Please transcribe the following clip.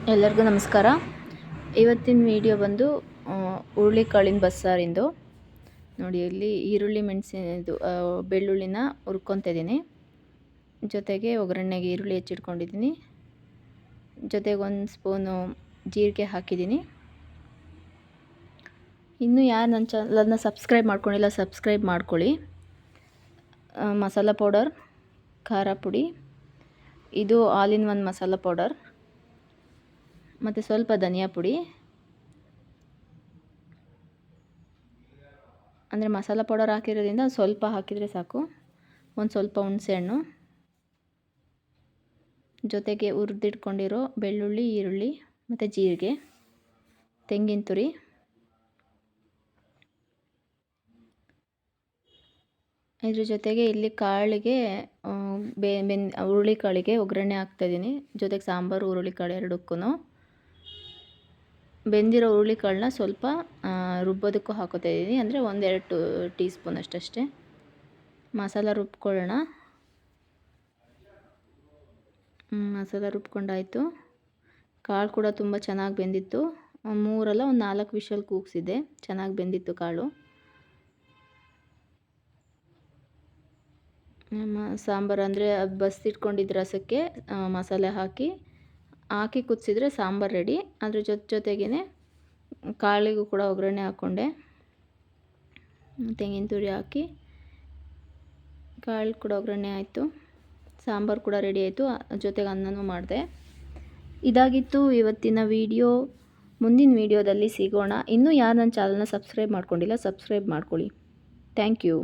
ಎಲ್ಲರಿಗೂ ನಮಸ್ಕಾರ. ಇವತ್ತಿನ ವಿಡಿಯೋ ಬಂದು ಹುರುಳಿಕಾಳಿನ ಬಸ್ಸಾರಿಂದು. ನೋಡಿ, ಇಲ್ಲಿ ಈರುಳ್ಳಿ ಮೆಣಸಿನದು ಬೆಳ್ಳುಳ್ಳಿನ ಹುರ್ಕೊತಾ ಇದ್ದೀನಿ. ಜೊತೆಗೆ ಒಗ್ಗರಣೆಗೆ ಈರುಳ್ಳಿ ಹೆಚ್ಚಿಟ್ಕೊಂಡಿದ್ದೀನಿ. ಜೊತೆಗೆ 1 ಸ್ಪೂನು ಜೀರಿಗೆ ಹಾಕಿದ್ದೀನಿ. ಇನ್ನೂ ಯಾರು ನನ್ನ ಚಾನಲನ್ನು ಸಬ್ಸ್ಕ್ರೈಬ್ ಮಾಡ್ಕೊಂಡಿಲ್ಲ ಸಬ್ಸ್ಕ್ರೈಬ್ ಮಾಡ್ಕೊಳ್ಳಿ. ಮಸಾಲ ಪೌಡರ್, ಖಾರ ಪುಡಿ, ಇದು all in one masala powder, ಮತ್ತು ಸ್ವಲ್ಪ ಧನಿಯಾ ಪುಡಿ. ಅಂದರೆ ಮಸಾಲ ಪೌಡರ್ ಹಾಕಿರೋದ್ರಿಂದ ಸ್ವಲ್ಪ ಹಾಕಿದರೆ ಸಾಕು. ಒಂದು ಸ್ವಲ್ಪ ಹುಣಸೆಹಣ್ಣು, ಜೊತೆಗೆ ಹುರಿದಿಟ್ಕೊಂಡಿರೋ ಬೆಳ್ಳುಳ್ಳಿ, ಈರುಳ್ಳಿ ಮತ್ತು ಜೀರಿಗೆ, ತೆಂಗಿನ ತುರಿ, ಇದ್ರ ಜೊತೆಗೆ ಇಲ್ಲಿ ಕಾಳಿಗೆ ಹುರುಳಿಕಾಳಿಗೆ ಒಗ್ಗರಣೆ ಹಾಕ್ತಾಯಿದ್ದೀನಿ. ಜೊತೆಗೆ ಸಾಂಬಾರು, ಹುರುಳಿಕಾಳು ಎರಡಕ್ಕೂ. ಬೆಂದಿರೋ ಹುರುಳಿಕಾಳನ್ನ ಸ್ವಲ್ಪ ರುಬ್ಬೋದಕ್ಕೂ ಹಾಕೋತಾ ಇದ್ದೀನಿ. ಅಂದರೆ 1-2 ಟೀ ಸ್ಪೂನ್ ಅಷ್ಟೇ. ಮಸಾಲ ರುಬ್ಕೊಳ್ಳೋಣ. ಮಸಾಲ ರುಬ್ಕೊಂಡಾಯಿತು. ಕಾಳು ಕೂಡ ತುಂಬ ಚೆನ್ನಾಗಿ ಬೆಂದಿತ್ತು. 3 ಅಲ್ಲ 4 ವಿಷಲ್ ಕೂಗಿಸಿದ್ದೆ. ಚೆನ್ನಾಗಿ ಬೆಂದಿತ್ತು ಕಾಳು. ಸಾಂಬಾರು ಅಂದರೆ ಅದು ಬಸಿಟ್ಕೊಂಡಿದ್ದ ರಸಕ್ಕೆ ಮಸಾಲೆ ಹಾಕಿ ಕುದಿಸಿದ್ರೆ ಸಾಂಬಾರು ರೆಡಿ. ಅದ್ರ ಜೊತೆಗೇ ಕಾಳಿಗೂ ಕೂಡ ಒಗ್ಗರಣೆ ಹಾಕ್ಕೊಂಡೆ. ತೆಂಗಿನ ತುರಿ ಹಾಕಿ ಕಾಳು ಕೂಡ ಒಗ್ಗರಣೆ ಆಯಿತು. ಸಾಂಬಾರು ಕೂಡ ರೆಡಿ ಆಯಿತು. ಜೊತೆಗೆ ಅನ್ನನೂ ಮಾಡಿದೆ. ಇದಾಗಿತ್ತು ಇವತ್ತಿನ ವಿಡಿಯೋ. ಮುಂದಿನ ವಿಡಿಯೋದಲ್ಲಿ ಸಿಗೋಣ. ಇನ್ನೂ ಯಾರು ನನ್ನ ಚಾನಲ್ನ ಸಬ್ಸ್ಕ್ರೈಬ್ ಮಾಡ್ಕೊಂಡಿಲ್ಲ ಸಬ್ಸ್ಕ್ರೈಬ್ ಮಾಡ್ಕೊಳ್ಳಿ. Thank you.